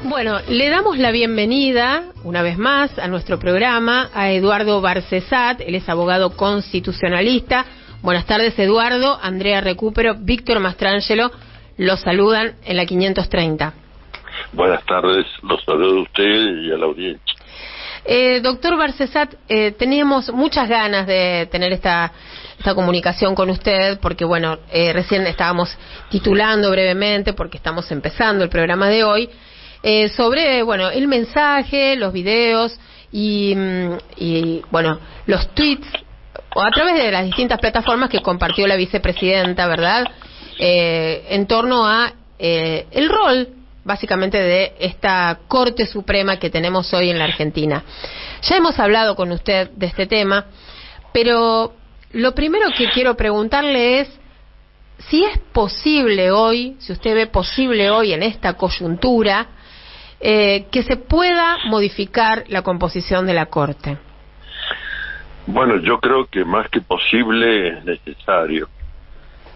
Bueno, le damos la bienvenida una vez más a nuestro programa a Eduardo Barcesat. Él es abogado constitucionalista. Buenas tardes, Eduardo. Andrea Recupero, Víctor Mastrangelo los saludan en la 530. Buenas tardes, los saludo a usted y a la audiencia. Doctor Barcesat, teníamos muchas ganas de tener esta comunicación con usted, porque bueno, recién estábamos titulando brevemente, porque estamos empezando el programa de hoy, sobre, bueno, el mensaje, los videos y bueno, los tweets, o a través de las distintas plataformas que compartió la vicepresidenta, ¿verdad?, en torno a el rol, básicamente, de esta Corte Suprema que tenemos hoy en la Argentina. Ya hemos hablado con usted de este tema, pero lo primero que quiero preguntarle es si es posible hoy, si usted ve posible hoy en esta coyuntura, que se pueda modificar la composición de la Corte. Bueno, yo creo que más que posible es necesario.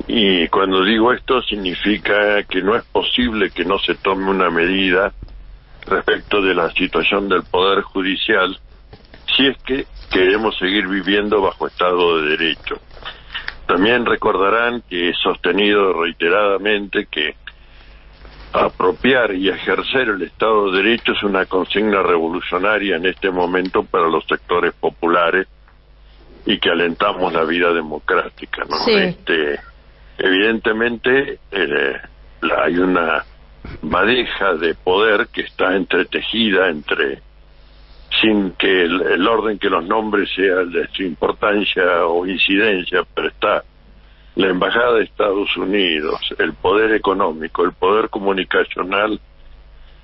Y cuando digo esto significa que no es posible que no se tome una medida respecto de la situación del Poder Judicial si es que queremos seguir viviendo bajo Estado de Derecho. También recordarán que he sostenido reiteradamente que apropiar y ejercer el Estado de Derecho es una consigna revolucionaria en este momento para los sectores populares y que alentamos la vida democrática, ¿no? Sí. Evidentemente hay una madeja de poder que está entretejida sin que el orden que los nombres sea de su importancia o incidencia, pero está la Embajada de Estados Unidos, el poder económico, el poder comunicacional,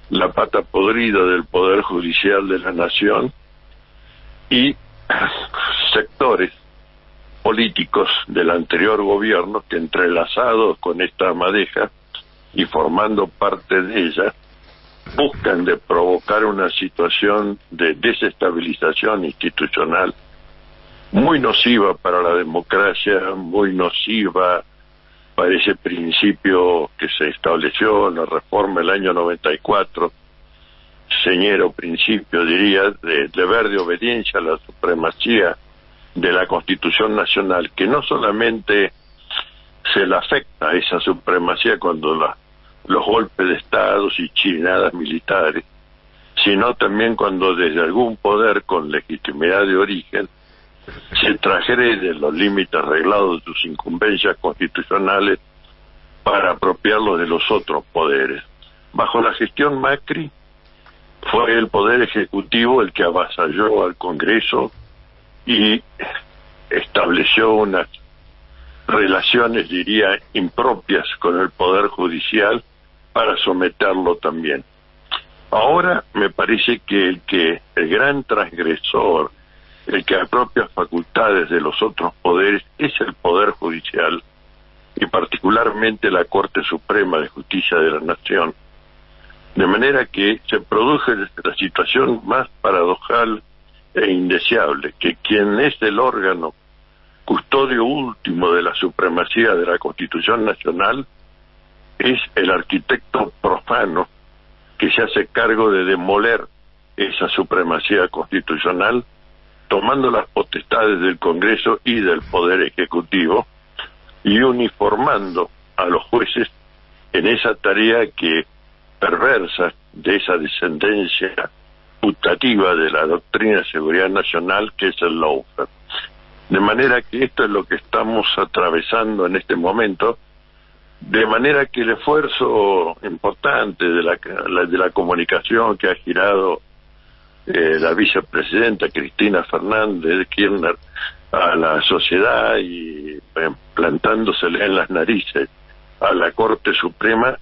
la pata podrida del Poder Judicial de la Nación y sectores políticos del anterior gobierno que, entrelazados con esta madeja y formando parte de ella, buscan de provocar una situación de desestabilización institucional muy nociva para la democracia, muy nociva para ese principio que se estableció en la reforma del año 94, señero principio, diría, de deber de obediencia a la supremacía de la Constitución Nacional, que no solamente se le afecta a esa supremacía cuando los golpes de estados y chinadas militares, sino también cuando desde algún poder con legitimidad de origen se transgrede los límites reglados de sus incumbencias constitucionales para apropiarlos de los otros poderes. Bajo la gestión Macri fue el Poder Ejecutivo el que avasalló al Congreso y estableció unas relaciones, diría, impropias con el Poder Judicial para someterlo también. Ahora me parece que el gran transgresor, el que apropia facultades de los otros poderes, es el Poder Judicial y particularmente la Corte Suprema de Justicia de la Nación. De manera que se produce la situación más paradojal e indeseable, que quien es el órgano custodio último de la supremacía de la Constitución Nacional es el arquitecto profano que se hace cargo de demoler esa supremacía constitucional, tomando las potestades del Congreso y del Poder Ejecutivo y uniformando a los jueces en esa tarea que perversa de esa descendencia putativa de la doctrina de seguridad nacional, que es el lawfare. De manera que esto es lo que estamos atravesando en este momento, de manera que el esfuerzo importante de la comunicación que ha girado la vicepresidenta Cristina Fernández de Kirchner a la sociedad y plantándosele en las narices a la Corte Suprema,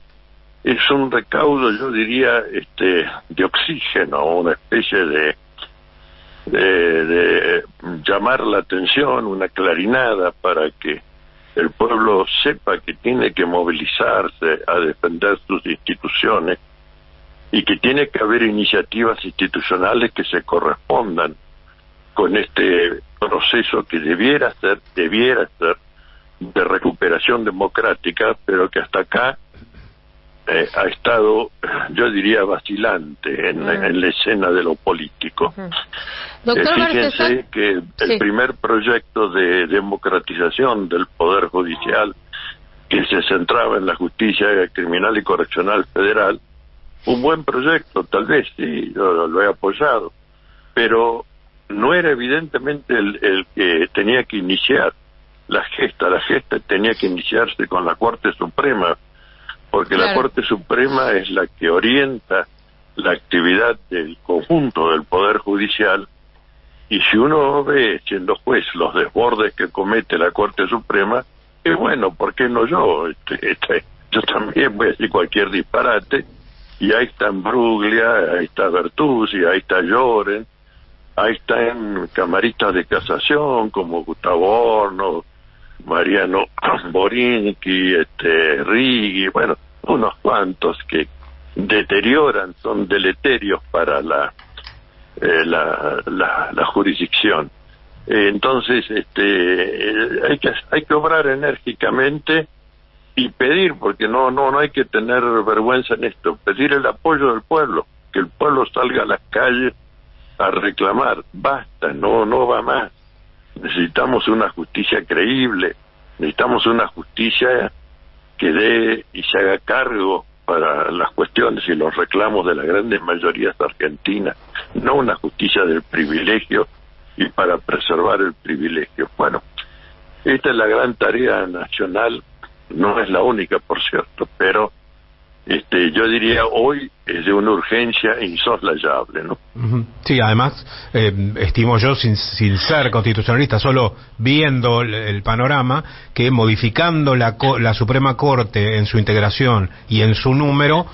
es un recaudo, yo diría, de oxígeno, una especie de llamar la atención, una clarinada para que el pueblo sepa que tiene que movilizarse a defender sus instituciones y que tiene que haber iniciativas institucionales que se correspondan con este proceso que debiera ser de recuperación democrática, pero que hasta acá ha estado, yo diría, vacilante en la escena de lo político. Doctor Fíjense que el primer proyecto de democratización del Poder Judicial, que se centraba en la justicia criminal y correccional federal, un buen proyecto, tal vez, sí, yo lo he apoyado, pero no era evidentemente el que tenía que iniciar la gesta tenía que iniciarse con la Corte Suprema, porque la Corte Suprema es la que orienta la actividad del conjunto del Poder Judicial, y si uno ve, siendo juez, los desbordes que comete la Corte Suprema, bueno, ¿por qué no yo? Yo también voy a decir cualquier disparate, y ahí está Bruglia, ahí está Bertuzzi, ahí está Lloren, ahí están camaristas de casación como Gustavo Horno, Mariano Borinqui, Righi, bueno, unos cuantos que deterioran, son deleterios para la jurisdicción. Entonces, hay que obrar enérgicamente y pedir, porque no hay que tener vergüenza en esto, pedir el apoyo del pueblo, que el pueblo salga a las calles a reclamar. Basta, no va más. Necesitamos una justicia creíble, necesitamos una justicia que dé y se haga cargo para las cuestiones y los reclamos de las grandes mayorías argentinas, no una justicia del privilegio y para preservar el privilegio. Bueno, esta es la gran tarea nacional, no es la única, por cierto, pero yo diría hoy es de una urgencia insoslayable, ¿no? Sí, además, estimo yo, sin ser constitucionalista, solo viendo el panorama, que modificando la Suprema Corte en su integración y en su número,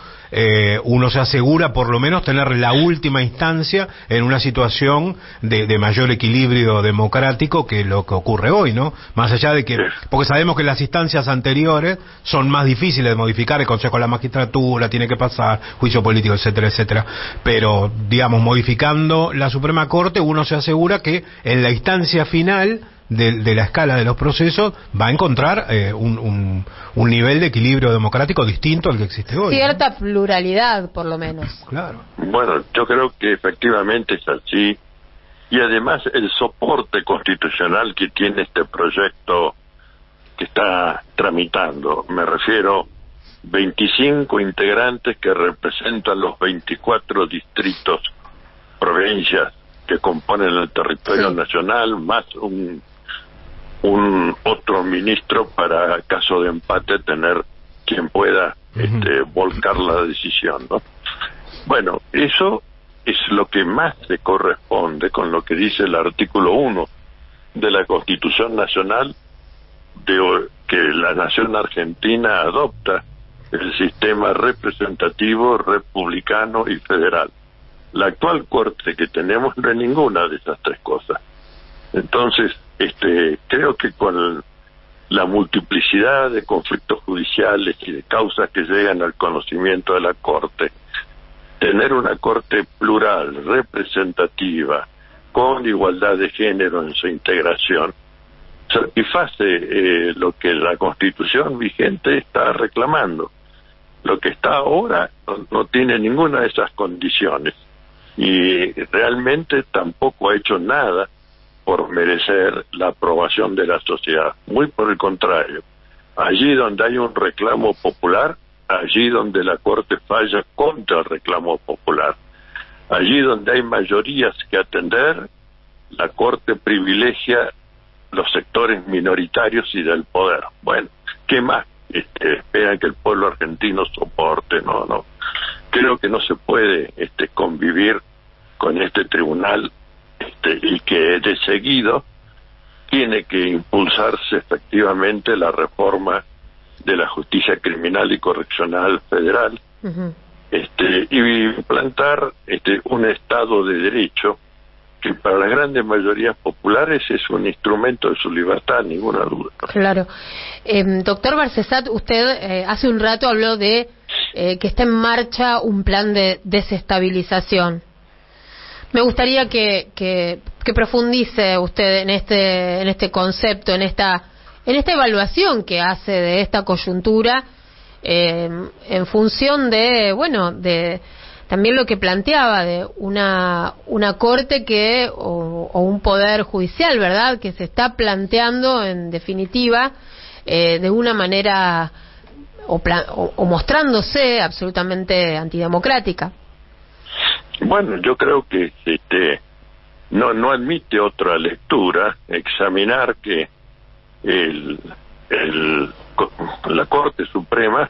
uno se asegura por lo menos tener la última instancia en una situación de mayor equilibrio democrático que lo que ocurre hoy, ¿no? Más allá de que, porque sabemos que las instancias anteriores son más difíciles de modificar, el Consejo de la Magistratura tiene que pasar, juicio político, etcétera, etcétera, pero, digamos, modificando la Suprema Corte, uno se asegura que en la instancia final de la escala de los procesos va a encontrar un nivel de equilibrio democrático distinto al que existe hoy. Cierta pluralidad, por lo menos. Claro. Bueno, yo creo que efectivamente es así, y además el soporte constitucional que tiene este proyecto que está tramitando, me refiero 25 integrantes que representan los 24 distritos, provincias que componen el territorio nacional, más un otro ministro para, caso de empate, tener quien pueda volcar la decisión, ¿no? Bueno, eso es lo que más se corresponde con lo que dice el artículo 1 de la Constitución Nacional, de que la nación argentina adopta el sistema representativo, republicano y federal. La actual Corte que tenemos no es ninguna de esas tres cosas. Entonces, creo que con la multiplicidad de conflictos judiciales y de causas que llegan al conocimiento de la Corte, tener una Corte plural, representativa, con igualdad de género en su integración, satisface lo que la Constitución vigente está reclamando. Lo que está ahora no tiene ninguna de esas condiciones, y realmente tampoco ha hecho nada por merecer la aprobación de la sociedad. Muy por el contrario, allí donde hay un reclamo popular, allí donde la Corte falla contra el reclamo popular, allí donde hay mayorías que atender, la Corte privilegia los sectores minoritarios y del poder. Bueno, ¿qué más esperan que el pueblo argentino soporte? No. Creo que no se puede convivir con este tribunal, y que de seguido tiene que impulsarse efectivamente la reforma de la justicia criminal y correccional federal, y plantar un Estado de Derecho que para las grandes mayorías populares es un instrumento de su libertad, ninguna duda. Claro. Doctor Barcesat, usted hace un rato habló de que está en marcha un plan de desestabilización. Me gustaría que profundice usted en este concepto, en esta evaluación que hace de esta coyuntura, en función de, bueno, de también lo que planteaba de una corte que o un poder judicial, ¿verdad?, que se está planteando en definitiva de una manera o mostrándose absolutamente antidemocrática. Bueno, yo creo que no admite otra lectura examinar que la Corte Suprema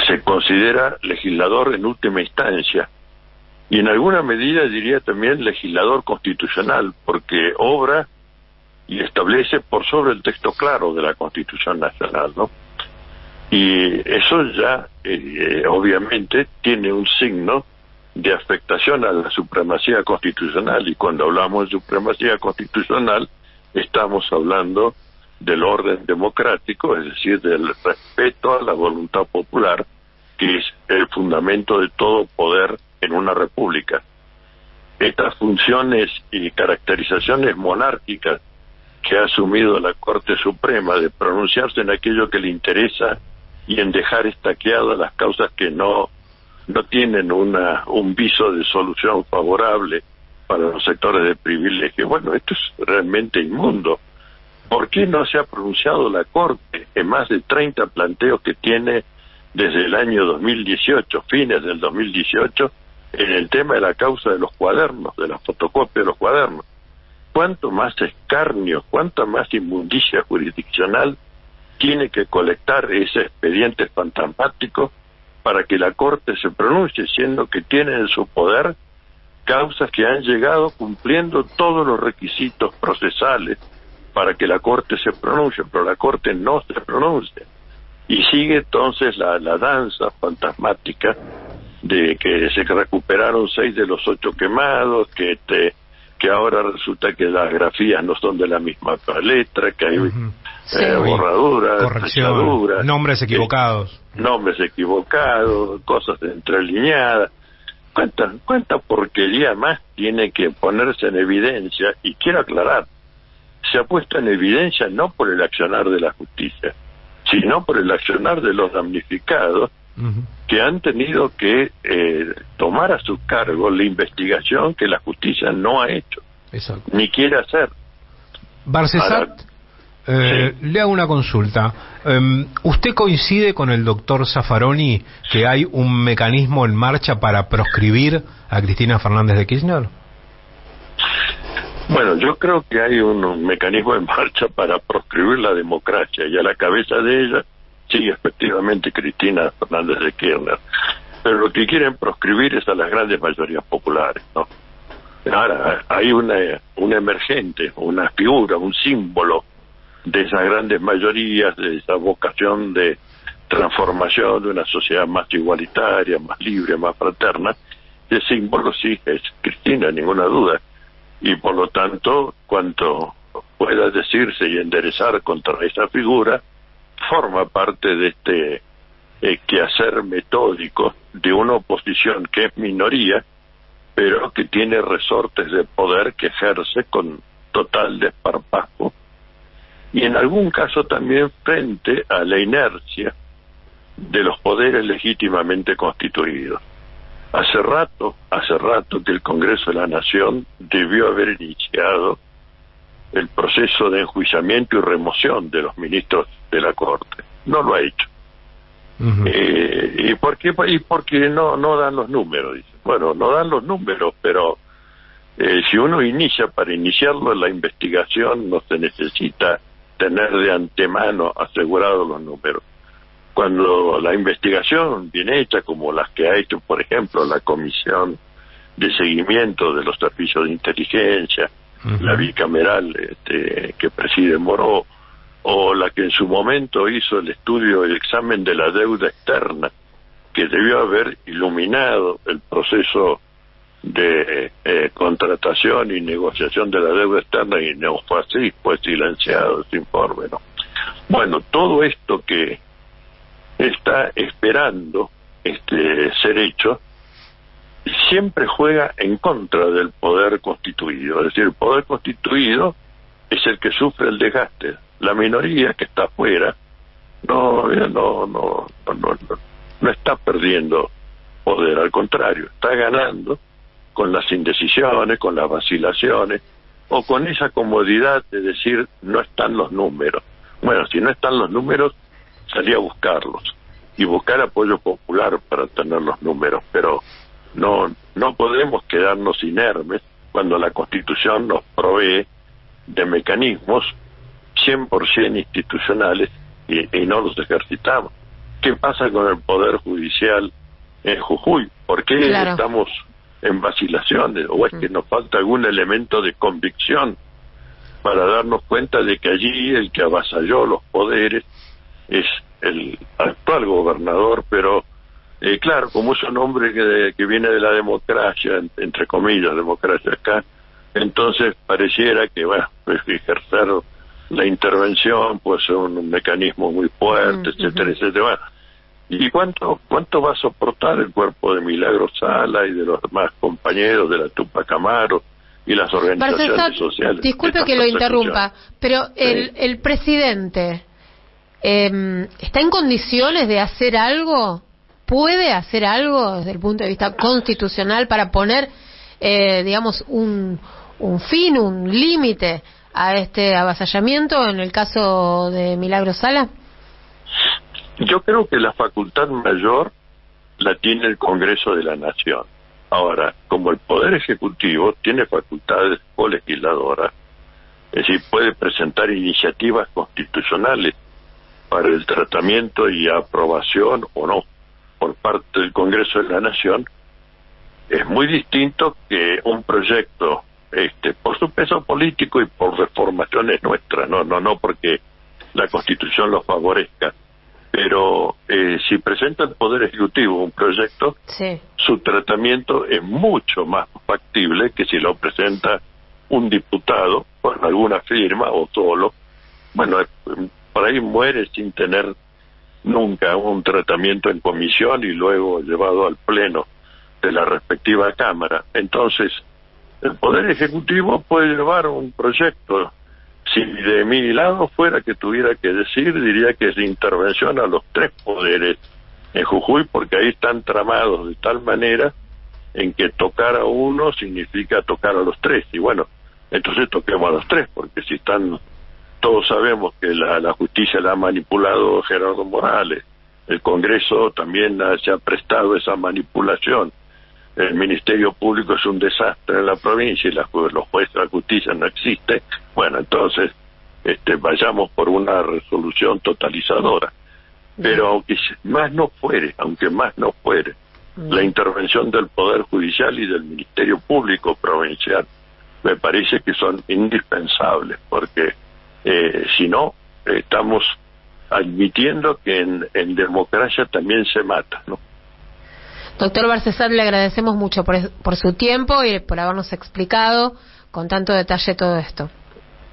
se considera legislador en última instancia y en alguna medida diría también legislador constitucional, porque obra y establece por sobre el texto claro de la Constitución Nacional, ¿no? Y eso ya obviamente tiene un signo de afectación a la supremacía constitucional, y cuando hablamos de supremacía constitucional estamos hablando del orden democrático, es decir, del respeto a la voluntad popular, que es el fundamento de todo poder en una república. Estas funciones y caracterizaciones monárquicas que ha asumido la Corte Suprema de pronunciarse en aquello que le interesa y en dejar estaqueadas las causas que no tienen un viso de solución favorable para los sectores de privilegio. Bueno, esto es realmente inmundo. ¿Por qué no se ha pronunciado la Corte en más de 30 planteos que tiene desde el año 2018, fines del 2018, en el tema de la causa de los cuadernos, de la fotocopia de los cuadernos? ¿Cuánto más escarnio, cuánta más inmundicia jurisdiccional tiene que colectar ese expediente fantasmático para que la Corte se pronuncie, siendo que tiene en su poder causas que han llegado cumpliendo todos los requisitos procesales para que la Corte se pronuncie, pero la Corte no se pronuncia? Y sigue entonces la danza fantasmática de que se recuperaron 6 de los 8 quemados, que ahora resulta que las grafías no son de la misma letra, que hay borraduras, corrección, nombres equivocados. Nombres equivocados, cosas entrelineadas. ¿Cuánta porquería más tiene que ponerse en evidencia? Y quiero aclarar, se ha puesto en evidencia no por el accionar de la justicia, sino por el accionar de los damnificados, que han tenido que tomar a su cargo la investigación que la justicia no ha hecho. Exacto. Ni quiere hacer. Barcesat, le hago una consulta. ¿Usted coincide con el doctor Zaffaroni que hay un mecanismo en marcha para proscribir a Cristina Fernández de Kirchner? Bueno, yo creo que hay un mecanismo en marcha para proscribir la democracia, y a la cabeza de ella sigue efectivamente Cristina Fernández de Kirchner. Pero lo que quieren proscribir es a las grandes mayorías populares, ¿no? Ahora, hay una emergente, una figura, un símbolo de esas grandes mayorías, de esa vocación de transformación de una sociedad más igualitaria, más libre, más fraterna. El símbolo sí es Cristina, ninguna duda. Y por lo tanto, cuanto pueda decirse y enderezar contra esa figura, forma parte de este quehacer metódico de una oposición que es minoría, pero que tiene resortes de poder que ejerce con total desparpajo, y en algún caso también frente a la inercia de los poderes legítimamente constituidos. Hace rato que el Congreso de la Nación debió haber iniciado el proceso de enjuiciamiento y remoción de los ministros de la Corte. No lo ha hecho. ¿Y por qué? Y porque no dan los números, dicen. Bueno, no dan los números, pero si uno inicia, para iniciarlo la investigación no se necesita tener de antemano asegurados los números. Cuando la investigación viene hecha, como las que ha hecho, por ejemplo, la Comisión de Seguimiento de los Servicios de Inteligencia, la bicameral que preside Moró, o la que en su momento hizo el estudio, el examen de la deuda externa, que debió haber iluminado el proceso de contratación y negociación de la deuda externa, y no fue así, fue silenciado ese informe, ¿no? Bueno, todo esto que está esperando ser hecho siempre juega en contra del poder constituido. Es decir, el poder constituido es el que sufre el desgaste. La minoría que está afuera No está perdiendo poder, al contrario, está ganando con las indecisiones, con las vacilaciones, o con esa comodidad de decir no están los números. Bueno, si no están los números, salí a buscarlos y buscar apoyo popular para tener los números, pero no podemos quedarnos inermes cuando la Constitución nos provee de mecanismos 100% institucionales y no los ejercitamos. ¿Qué pasa con el Poder Judicial en Jujuy? ¿Por qué estamos en vacilaciones? ¿O es que nos falta algún elemento de convicción para darnos cuenta de que allí el que avasalló los poderes es el actual gobernador? Pero claro, como es un hombre que viene de la democracia, entre comillas, democracia acá, entonces pareciera que pues, ejercer la intervención puede ser un mecanismo muy fuerte, etcétera, etcétera. Bueno, ¿y cuánto va a soportar el cuerpo de Milagro Sala y de los demás compañeros de la Tupac Amaru y las organizaciones sociales? Disculpe que lo interrumpa, pero el presidente ¿está en condiciones de hacer algo? ¿Puede hacer algo desde el punto de vista constitucional para poner, digamos, un fin, un límite a este avasallamiento en el caso de Milagro Sala? Yo creo que la facultad mayor la tiene el Congreso de la Nación. Ahora, como el Poder Ejecutivo tiene facultades colegisladoras, es decir, puede presentar iniciativas constitucionales para el tratamiento y aprobación o no por parte del Congreso de la Nación, es muy distinto que un proyecto, por su peso político y por reformaciones nuestras, no porque la Constitución lo favorezca, pero si presenta el Poder Ejecutivo un proyecto, su tratamiento es mucho más factible que si lo presenta un diputado con alguna firma o solo. Bueno, por ahí muere sin tener nunca un tratamiento en comisión y luego llevado al pleno de la respectiva Cámara. Entonces, el Poder Ejecutivo puede llevar un proyecto. Si de mi lado fuera que tuviera que decir, diría que es de intervención a los tres poderes en Jujuy, porque ahí están tramados de tal manera en que tocar a uno significa tocar a los tres. Y bueno, entonces toquemos a los tres, porque si están... Todos sabemos que la justicia la ha manipulado Gerardo Morales, el Congreso también se ha prestado esa manipulación, el Ministerio Público es un desastre en la provincia y los jueces de la justicia no existen. Bueno, entonces vayamos por una resolución totalizadora. Pero aunque más no fuere, la intervención del Poder Judicial y del Ministerio Público provincial me parece que son indispensables, porque si no, estamos admitiendo que en democracia también se mata, ¿no? Doctor Barcesat, le agradecemos mucho por su tiempo y por habernos explicado con tanto detalle todo esto.